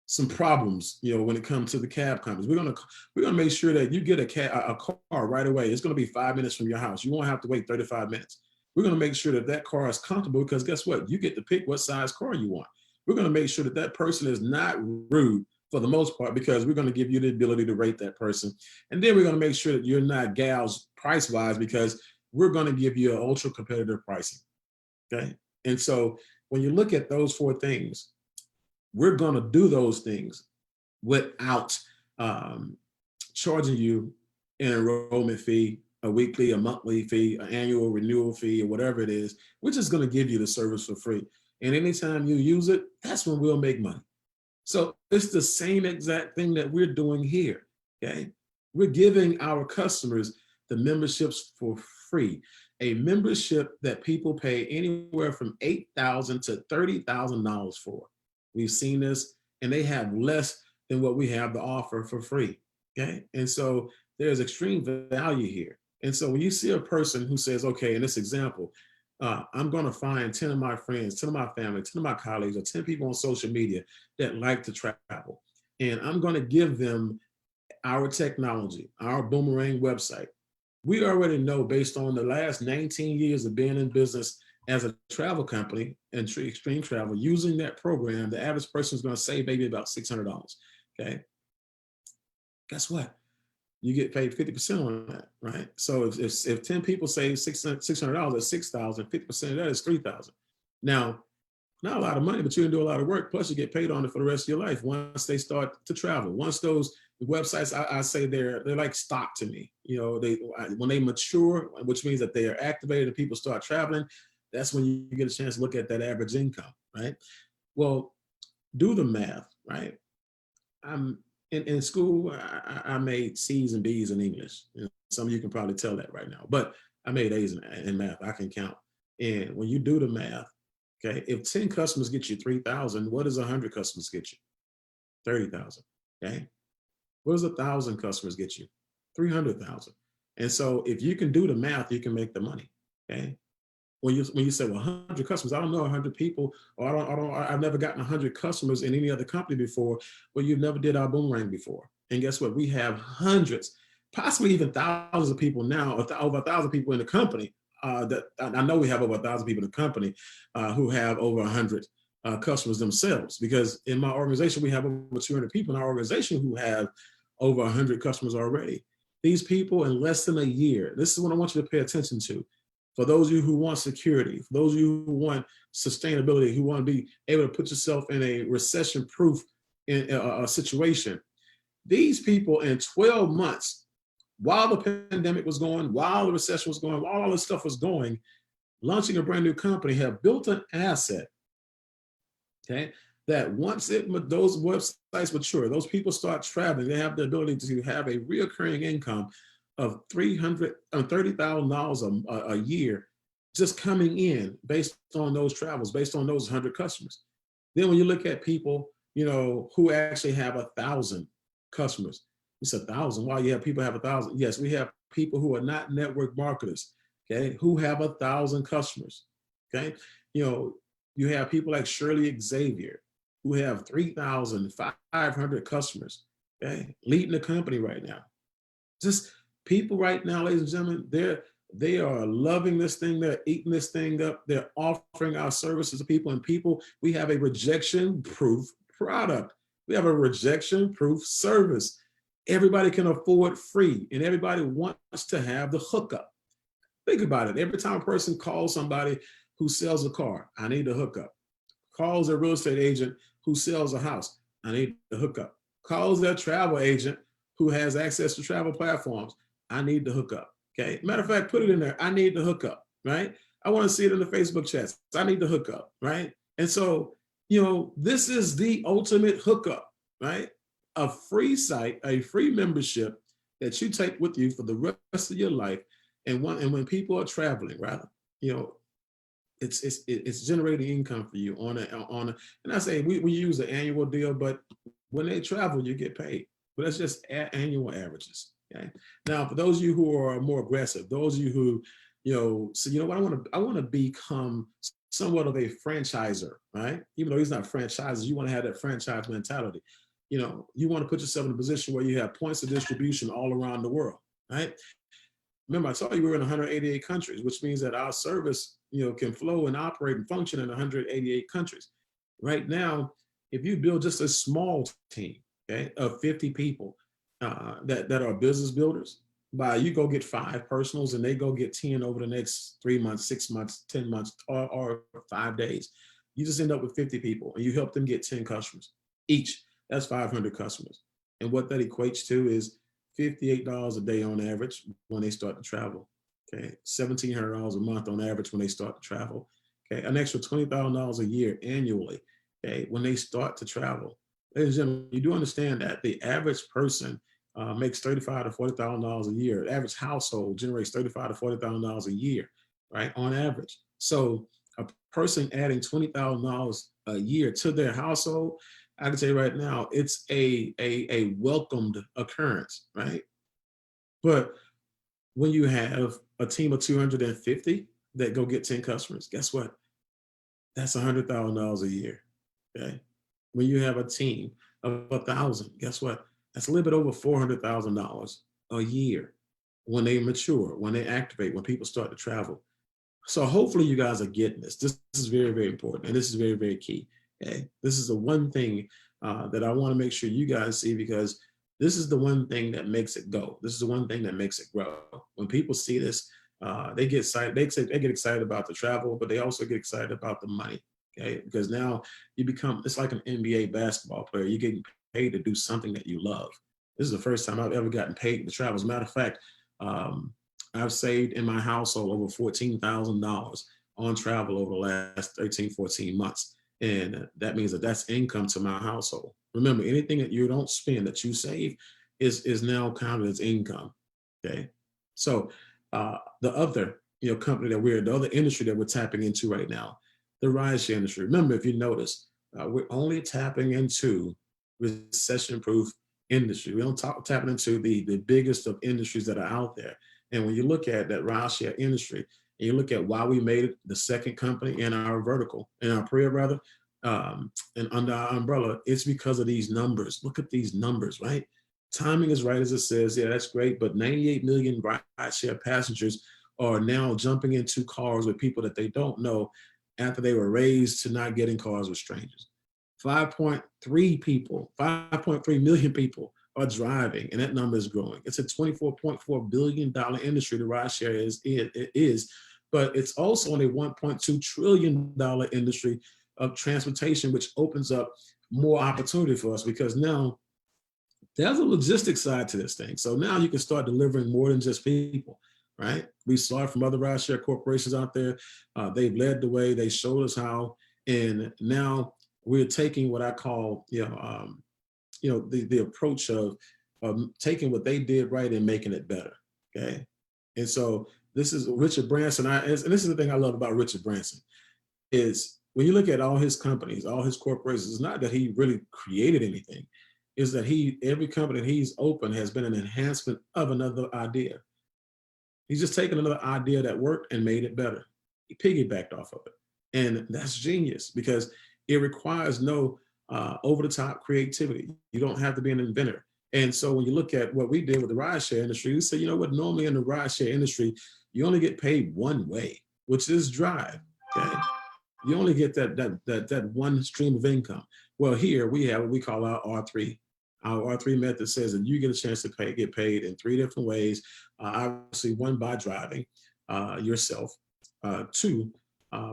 some problems, when it comes to the cab companies. We're gonna make sure that you get a car right away. It's gonna be 5 minutes from your house. You won't have to wait 35 minutes. We're gonna make sure that that car is comfortable, because guess what? You get to pick what size car you want. We're gonna make sure that that person is not rude for the most part, because we're gonna give you the ability to rate that person. And then we're gonna make sure that you're not gouged price-wise, because we're gonna give you an ultra competitive pricing, okay? And so when you look at those 4 things, we're going to do those things without charging you an enrollment fee, a weekly, a monthly fee, an annual renewal fee, or whatever it is. We're just going to give you the service for free. And anytime you use it, that's when we'll make money. So it's the same exact thing that we're doing here, okay? We're giving our customers the memberships for free. A membership that people pay anywhere from $8,000 to $30,000 for. We've seen this, and they have less than what we have to offer for free, okay? And so there's extreme value here. And so when you see a person who says, okay, in this example, I'm gonna find 10 of my friends, 10 of my family, 10 of my colleagues, or 10 people on social media that like to travel, and I'm gonna give them our technology, our Boomerang website. We already know, based on the last 19 years of being in business as a travel company and extreme travel, using that program, the average person is going to save maybe about $600, okay? Guess what? You get paid 50% on that, right? So if 10 people save $600, that's 6,000, 50% of that is 3,000. Now, not a lot of money, but you can do a lot of work. Plus you get paid on it for the rest of your life once they start to travel. Once those The websites, I say they're like stock to me. You know, when they mature, which means that they are activated and people start traveling, that's when you get a chance to look at that average income, right? Well, do the math, right? I'm in school, I made C's and B's in English. You know, some of you can probably tell that right now, but I made A's in math. I can count. And when you do the math, okay, if 10 customers get you 3,000, what does 100 customers get you? 30,000. Okay. What does 1,000 customers get you? 300,000. And so if you can do the math, you can make the money. Okay. When you say, well, 100 customers, I don't know 100 people, or I've never gotten 100 customers in any other company before. Well, you've never did our boomerang before. And guess what? We have hundreds, possibly even thousands of people now, over 1,000 people in the company. That I know we have over 1,000 people in the company who have over 100 customers themselves. Because in my organization, we have over 200 people in our organization who have over 100 customers already. These people in less than a year, this is what I want you to pay attention to. For those of you who want security, for those of you who want sustainability, who want to be able to put yourself in a recession-proof situation, these people in 12 months, while the pandemic was going, while the recession was going, while all this stuff was going, launching a brand new company, have built an asset, okay, that once those websites mature, those people start traveling, they have the ability to have a reoccurring income of $30,000 a year just coming in based on those travels, based on those 100 customers. Then when you look at people, you know, who actually have 1,000 customers, it's 1,000. Why you have people have 1,000? Yes, we have people who are not network marketers, okay, who have 1,000 customers, okay? You know, you have people like Shirley Xavier who have 3,500 customers, okay, leading the company right now. Just people right now, ladies and gentlemen, they are loving this thing. They're eating this thing up. They're offering our services to people, and people, we have a rejection-proof product. We have a rejection-proof service. Everybody can afford free, and everybody wants to have the hookup. Think about it. Every time a person calls somebody who sells a car, I need the hookup. Calls a real estate agent who sells a house, I need the hookup. Calls their travel agent who has access to travel platforms, I need the hookup. Okay. Matter of fact, put it in there. I need the hookup, right? I want to see it in the Facebook chats. I need the hookup, right? And so, you know, this is the ultimate hookup, right? A free site, a free membership that you take with you for the rest of your life. And when people are traveling, rather, you know, it's generating income for you and I say we use the annual deal, but when they travel, you get paid. But that's just annual averages. Okay. Now, for those of you who are more aggressive, those of you who, you know, so you know what, I want to become somewhat of a franchiser, right? Even though he's not franchised, you want to have that franchise mentality. You know, you want to put yourself in a position where you have points of distribution all around the world, right? Remember, I told you we were in 188 countries, which means that our service, you know, can flow and operate and function in 188 countries. Right now, if you build just a small team, okay, of 50 people that are business builders, you go get 5 personals and they go get 10 over the next 3 months, 6 months, 10 months, or 5 days. You just end up with 50 people and you help them get 10 customers each. That's 500 customers. And what that equates to is $58 a day on average when they start to travel. Okay, $1,700 a month on average when they start to travel. Okay, an extra $20,000 a year annually. Okay, when they start to travel. Ladies and gentlemen, you do understand that the average person makes $35,000 to $40,000 a year. The average household generates $35,000 to $40,000 a year, right, on average. So a person adding $20,000 a year to their household, I can say right now, it's a welcomed occurrence, right? But when you have a team of 250 that go get 10 customers, guess what? That's $100,000 a year, okay? When you have a team of 1,000, guess what? That's a little bit over $400,000 a year when they mature, when they activate, when people start to travel. So hopefully you guys are getting this. This is very, very important, and this is very, very key. Okay, this is the one thing that I want to make sure you guys see, because this is the one thing that makes it go. This is the one thing that makes it grow. When people see this, they get excited. They get excited about the travel, but they also get excited about the money. Okay, because now you become, it's like an NBA basketball player. You're getting paid to do something that you love. This is the first time I've ever gotten paid to travel. As a matter of fact, I've saved in my household over $14,000 on travel over the last 13, 14 months. And that means that that's income to my household. Remember, anything that you don't spend that you save is now counted as income. Okay. So the other company the other industry that we're tapping into right now, the rideshare industry. Remember, if you notice, we're only tapping into recession-proof industry. We don't tapping into the biggest of industries that are out there. And when you look at that rideshare industry, and you look at why we made it the second company in our vertical, in our PRIB rather, and under our umbrella, it's because of these numbers. Look at these numbers, right? Timing is right as it says. Yeah, that's great. But 98 million rideshare passengers are now jumping into cars with people that they don't know after they were raised to not get in cars with strangers. 5.3 million people are driving, and that number is growing. It's a $24.4 billion industry, the rideshare is, but it's also only $1.2 trillion industry of transportation, which opens up more opportunity for us because now there's a logistics side to this thing. So now you can start delivering more than just people, right? We saw it from other rideshare corporations out there. They've led the way. They showed us how, and now we're taking what I call, the approach of taking what they did right and making it better. Okay, and so this is Richard Branson. And this is the thing I love about Richard Branson is when you look at all his companies, all his corporations, it's not that he really created anything. Is that every company that he's opened has been an enhancement of another idea. He's just taken another idea that worked and made it better. He piggybacked off of it. And that's genius because it requires no over-the-top creativity. You don't have to be an inventor. And so when you look at what we did with the rideshare industry, we say, you know what, normally in the rideshare industry, you only get paid one way, which is drive. Okay? You only get that one stream of income. Well, here we have what we call our R3. Our R3 method says that you get a chance to get paid in three different ways. Obviously, one, by driving yourself. Two,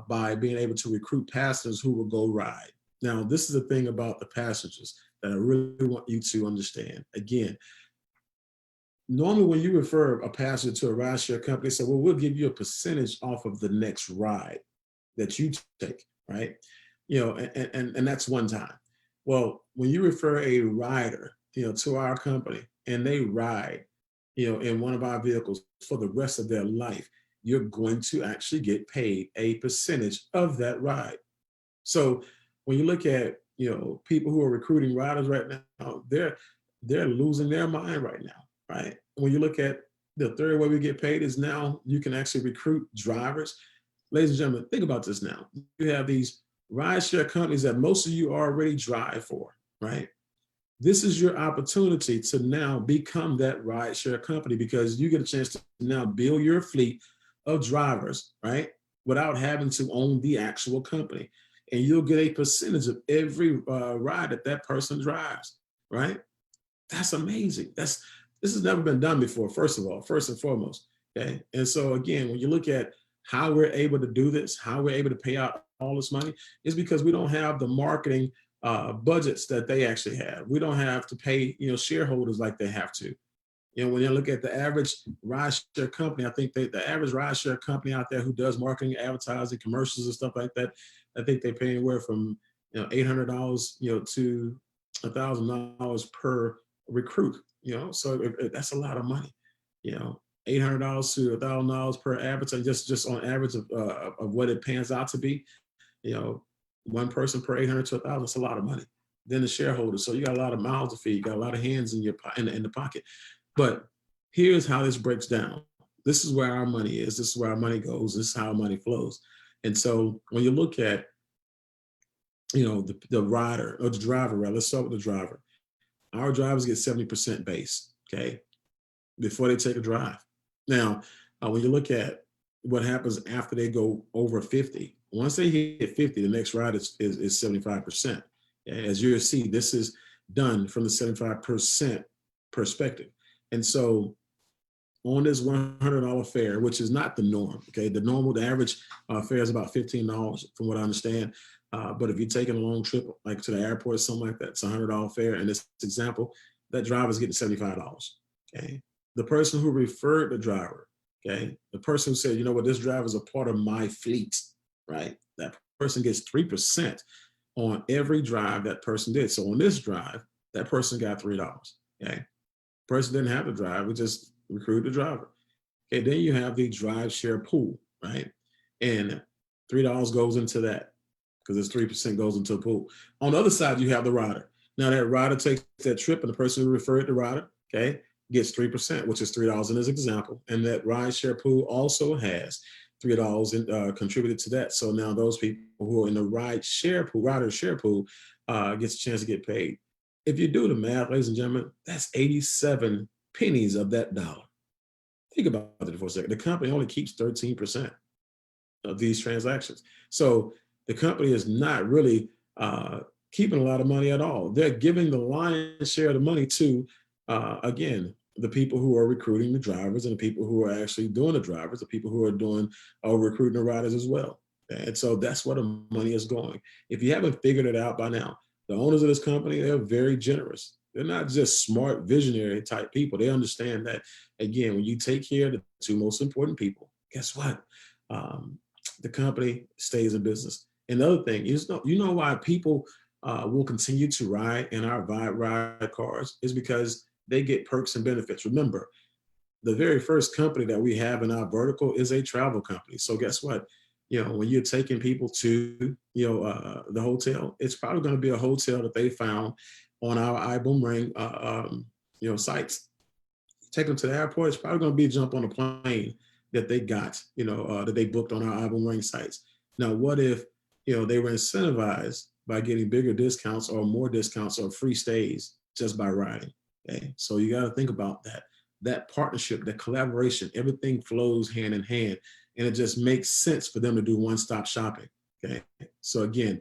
by being able to recruit passengers who will go ride. Now, this is the thing about the passengers that I really want you to understand. Again, normally when you refer a passenger to a rideshare company, they say, well, we'll give you a percentage off of the next ride that you take, right? And that's one time. Well, when you refer a rider, to our company and they ride, in one of our vehicles for the rest of their life, you're going to actually get paid a percentage of that ride. So when you look at, people who are recruiting riders right now, they're losing their mind right now, right? When you look at the third way we get paid is now you can actually recruit drivers. Ladies and gentlemen, think about this now. You have these rideshare companies that most of you already drive for, right? This is your opportunity to now become that rideshare company because you get a chance to now build your fleet of drivers, right? Without having to own the actual company. And you'll get a percentage of every ride that person drives, right? That's amazing. This has never been done before, first and foremost, okay? And so again, when you look at how we're able to do this, how we're able to pay out all this money, is because we don't have the marketing budgets that they actually have. We don't have to pay, shareholders like they have to. When you look at the average rideshare company, I think the average rideshare company out there who does marketing, advertising, commercials and stuff like that, I think they pay anywhere from $800 to $1,000 per recruit. So that's a lot of money. $800 to $1,000 per advertising, just on average of what it pans out to be. One person per 800 to 1,000. It's a lot of money. Then the shareholders. So you got a lot of mouths to feed. You got a lot of hands in in the pocket. But here's how this breaks down. This is where our money is. This is where our money goes. This is how money flows. And so when you look at, the rider or the driver, rather, let's start with the driver. Our drivers get 70% base, okay, before they take a drive. Now, when you look at what happens after they go over 50, once they hit 50, the next ride is 75%. As you'll see, this is done from the 75% perspective. And so on this $100 fare, which is not the norm, okay? The average fare is about $15 from what I understand. But if you're taking a long trip, like to the airport or something like that, it's a $100 fare. In this example, that driver's getting $75. Okay. The person who referred the driver, okay, the person who said, you know what, this driver is a part of my fleet, right? That person gets 3% on every drive that person did. So on this drive, that person got $3. Okay. Person didn't have to drive, we just recruited the driver. Okay, then you have the drive share pool, right? And $3 goes into that because it's 3% goes into a pool. On the other side, you have the rider. Now that rider takes that trip and the person who referred the rider, okay, gets 3%, which is $3 in this example. And that ride share pool also has $3 contributed to that. So now those people who are in the rider share pool gets a chance to get paid. If you do the math, ladies and gentlemen, that's 87 pennies of that dollar. Think about it for a second. The company only keeps 13% of these transactions. So the company is not really keeping a lot of money at all. They're giving the lion's share of the money to, again, the people who are recruiting the drivers and the people who are actually doing the drivers, the people who are doing recruiting the riders as well. And so that's where the money is going. If you haven't figured it out by now, the owners of this company, they're very generous. They're not just smart, visionary type people. They understand that, again, when you take care of the two most important people, guess what? The company stays in business. Another thing is, you know why people will continue to ride in our ride cars is because they get perks and benefits. Remember, the very first company that we have in our vertical is a travel company. So guess what? You know, when you're taking people to, the hotel, it's probably going to be a hotel that they found on our ibuumerang, sites. Take them to the airport, it's probably going to be a jump on a plane that they got, that they booked on our ibuumerang sites. Now, what if, they were incentivized by getting bigger discounts or more discounts or free stays just by riding? Okay, so you got to think about that partnership, that collaboration, everything flows hand in hand, and it just makes sense for them to do one-stop shopping. Okay, so again,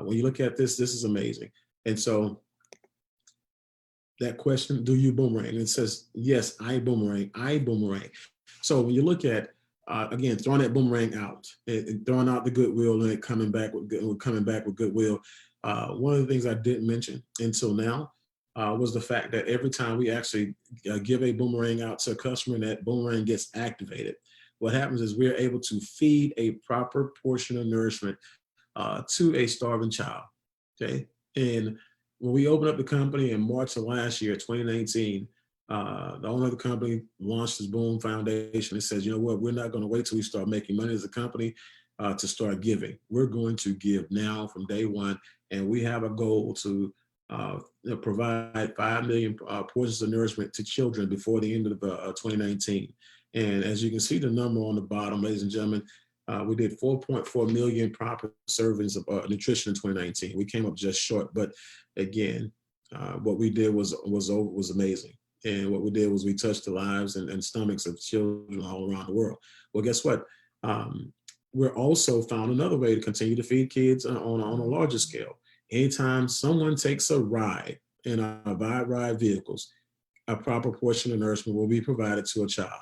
when you look at this is amazing. And so that question, do you boomerang? And it says, yes, I boomerang. So when you look at, again, throwing that boomerang out, and throwing out the goodwill and it coming back with goodwill, one of the things I didn't mention until now was the fact that every time we actually give a boomerang out to a customer and that boomerang gets activated, what happens is we're able to feed a proper portion of nourishment to a starving child, okay? And when we opened up the company in March of last year, 2019, the owner of the company launched his Boom Foundation. It says, you know what, we're not going to wait till we start making money as a company to start giving. We're going to give now from day one, and we have a goal to provide 5 million portions of nourishment to children before the end of 2019. And as you can see the number on the bottom, ladies and gentlemen, we did 4.4 million proper servings of nutrition in 2019. We came up just short, but again, what we did was amazing. And what we did was we touched the lives and stomachs of children all around the world. Well, guess what? We're also found another way to continue to feed kids on a larger scale. Anytime someone takes a ride in our ride vehicles, a proper portion of nourishment will be provided to a child.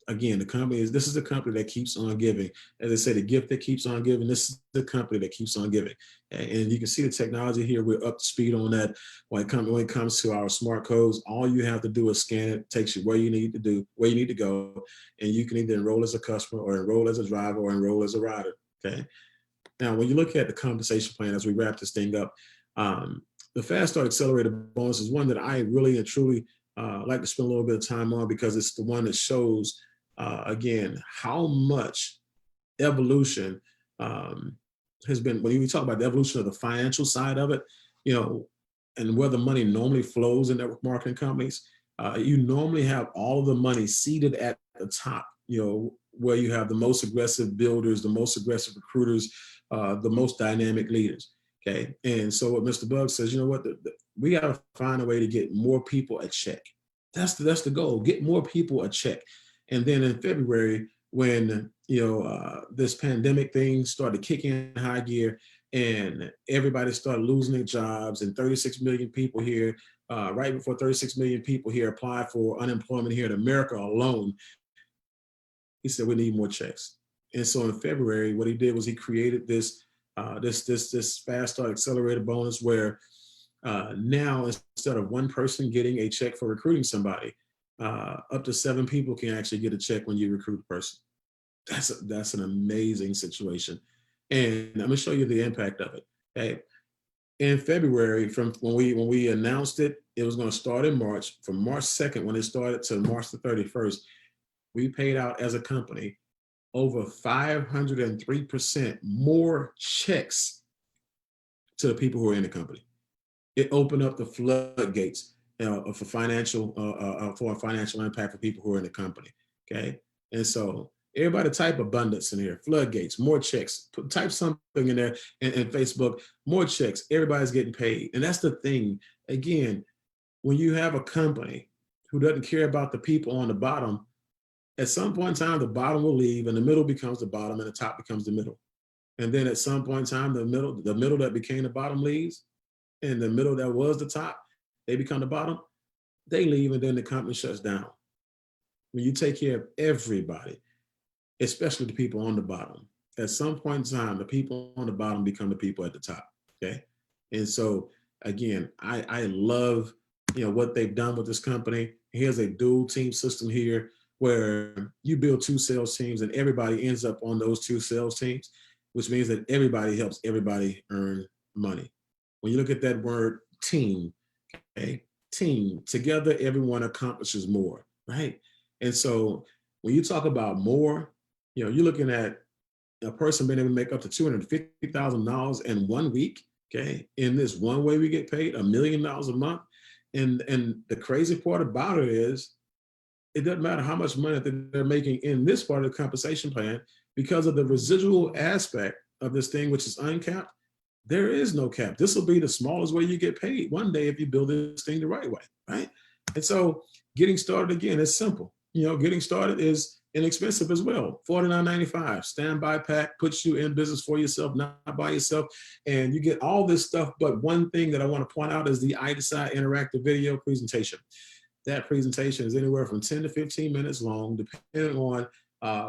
Again, this is the company that keeps on giving. As I said, the gift that keeps on giving, this is the company that keeps on giving. And you can see the technology here. We're up to speed on that. When it comes to our smart codes, all you have to do is scan it, takes you where you need to go. And you can either enroll as a customer or enroll as a driver or enroll as a rider, okay? Now, when you look at the compensation plan, as we wrap this thing up, the Fast Start Accelerator bonus is one that I really and truly like to spend a little bit of time on because it's the one that shows again, how much evolution has been, when we talk about the evolution of the financial side of it, and where the money normally flows in network marketing companies, you normally have all of the money seated at the top, where you have the most aggressive builders, the most aggressive recruiters, the most dynamic leaders, okay? And so what Mr. Bug says, you know what, we got to find a way to get more people a check. That's the goal, get more people a check. And then in February, when this pandemic thing started kicking in high gear and everybody started losing their jobs, and 36 million people here, right before 36 million people here applied for unemployment here in America alone, he said, we need more checks. And so in February, what he did was he created this Fast Start Accelerator bonus where Now, instead of one person getting a check for recruiting somebody, up to 7 people can actually get a check when you recruit a person. That's an amazing situation. And I'm gonna show you the impact of it. Okay. In February, from when we announced it, it was going to start in March. From March 2nd, when it started, to March the 31st, we paid out as a company over 503% more checks to the people who are in the company. It opened up the floodgates for a financial impact for people who are in the company. Okay, and so everybody type abundance in here, floodgates, more checks. Type something in there in Facebook, more checks. Everybody's getting paid, and that's the thing. Again, when you have a company who doesn't care about the people on the bottom, at some point in time, the bottom will leave, and the middle becomes the bottom, and the top becomes the middle. And then at some point in time, the middle that became the bottom leaves, and the middle that was the top, they become the bottom. They leave, and then the company shuts down. When you take care of everybody, especially the people on the bottom, at some point in time, the people on the bottom become the people at the top. Okay, and so again, I love what they've done with this company. Here's a dual team system here where you build 2 sales teams, and everybody ends up on those 2 sales teams, which means that everybody helps everybody earn money. When you look at that word team, okay, team, together everyone accomplishes more, right? And so when you talk about more, you're looking at a person being able to make up to $250,000 in 1 week, okay? In this one way we get paid $1 million a month. And the crazy part about it is, it doesn't matter how much money that they're making in this part of the compensation plan, because of the residual aspect of this thing, which is uncapped. There is no cap. This will be the smallest way you get paid one day if you build this thing the right way, right? And so getting started, again, is simple. Getting started is inexpensive as well. $49.95 standby pack puts you in business for yourself, not by yourself. And you get all this stuff. But one thing that I want to point out is the iDecide interactive video presentation. That presentation is anywhere from 10 to 15 minutes long, depending on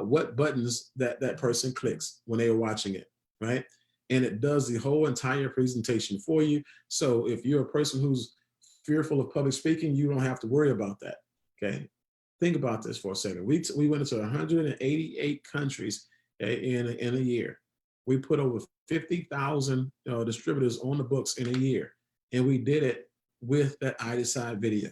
what buttons that person clicks when they are watching it, right? And it does the whole entire presentation for you. So if you're a person who's fearful of public speaking, you don't have to worry about that, okay? Think about this for a second. We went into 188 countries, okay, in a year. We put over 50,000 distributors on the books in a year, and we did it with that iDecide video.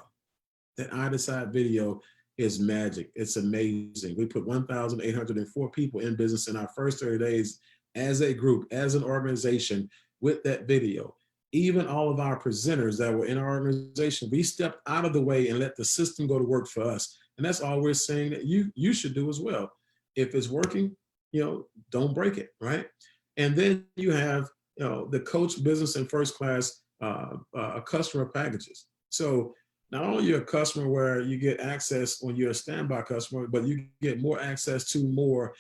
That iDecide video is magic. It's amazing. We put 1,804 people in business in our first 30 days as a group, as an organization, with that video. Even all of our presenters that were in our organization, we stepped out of the way and let the system go to work for us. And that's all we're saying that you should do as well. If it's working, don't break it, right? And then you have the coach business and first class customer packages. So not only you're a customer where you get access when you're a standby customer, but you get more access to more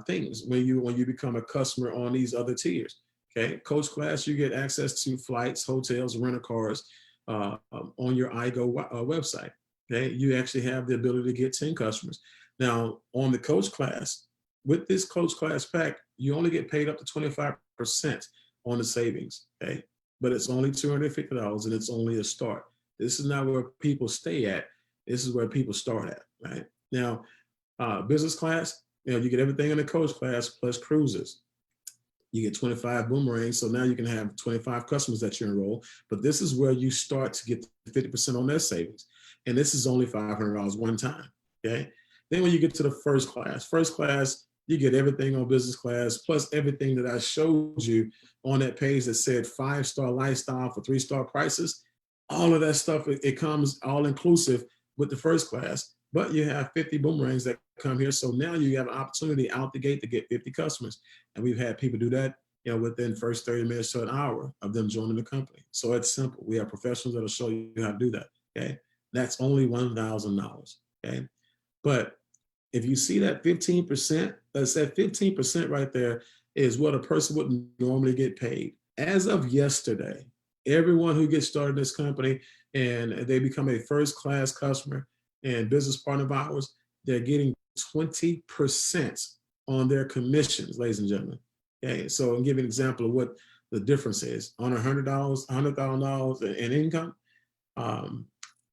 things when you become a customer on these other tiers. Okay, coach class, you get access to flights, hotels, rental cars on your iGo website. Okay, you actually have the ability to get 10 customers. Now, on the coach class, with this coach class pack, you only get paid up to 25% on the savings. Okay, but it's only $250 and it's only a start. This is not where people stay at. This is where people start at, right? Now, business class, you get everything in the coach class plus cruises. You get 25 boomerangs, so now you can have 25 customers that you enroll. But this is where you start to get 50% on their savings. And this is only $500 one time, okay? Then when you get to the first class, you get everything on business class, plus everything that I showed you on that page that said 5-star lifestyle for 3-star prices. All of that stuff, it comes all inclusive with the first class, but you have 50 boomerangs that come here. So now you have an opportunity out the gate to get 50 customers. And we've had people do that, within first 30 minutes to an hour of them joining the company. So it's simple. We have professionals that'll show you how to do that, okay? That's only $1,000, okay? But if you see that 15%, that's that 15% right there is what a person would normally get paid. As of yesterday, everyone who gets started in this company and they become a first-class customer and business partner of ours, they're getting 20% on their commissions, ladies and gentlemen. Okay, so I'll give you an example of what the difference is on $100,000 in income,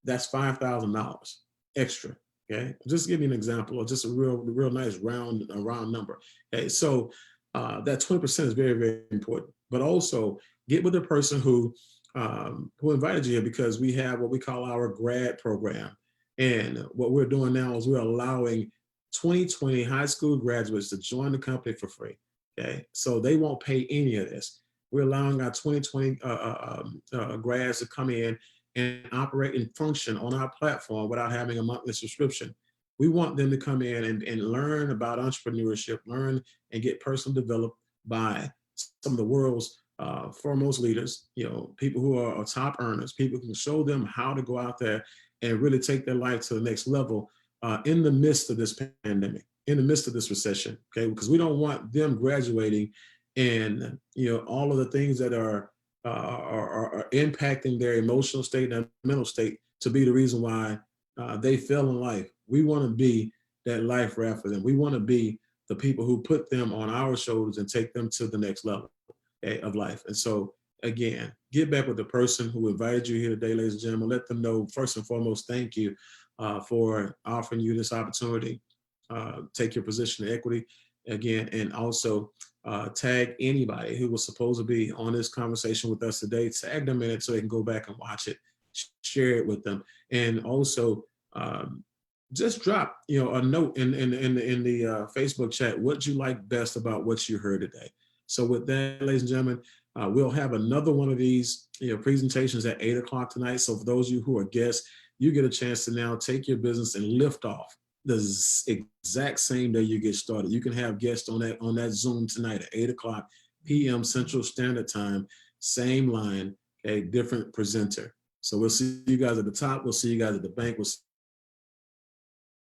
that's $5,000 extra. Okay, just give you an example of just a real nice round number. Okay, so that 20% is very, very important. But also get with the person who invited you here, because we have what we call our grad program. And what we're doing now is we're allowing 2020 high school graduates to join the company for free. Okay, so they won't pay any of this. We're allowing our 2020 grads to come in and operate and function on our platform without having a monthly subscription. We want them to come in and learn about entrepreneurship, learn and get personal developed by some of the world's foremost leaders, people who are top earners, people who can show them how to go out there and really take their life to the next level in the midst of this pandemic, in the midst of this recession, okay? Because we don't want them graduating and, all of the things that are impacting their emotional state and mental state to be the reason why they fail in life. We want to be that life raft for them. We want to be the people who put them on our shoulders and take them to the next level of life. And so, again, get back with the person who invited you here today, ladies and gentlemen. Let them know, first and foremost, thank you for offering you this opportunity. Take your position of equity again, and also tag anybody who was supposed to be on this conversation with us today. Tag them in it so they can go back and watch it, share it with them, and also just drop a note in the Facebook chat what you like best about what you heard today. So with that, ladies and gentlemen, we'll have another one of these presentations at 8 o'clock tonight. So for those of you who are guests, you get a chance to now take your business and lift off the exact same day you get started. You can have guests on that Zoom tonight at 8 o'clock p.m. Central Standard Time, same line, a different presenter. So we'll see you guys at the top. We'll see you guys at the bank.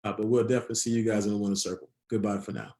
But we'll definitely see you guys in the winner circle. Goodbye for now.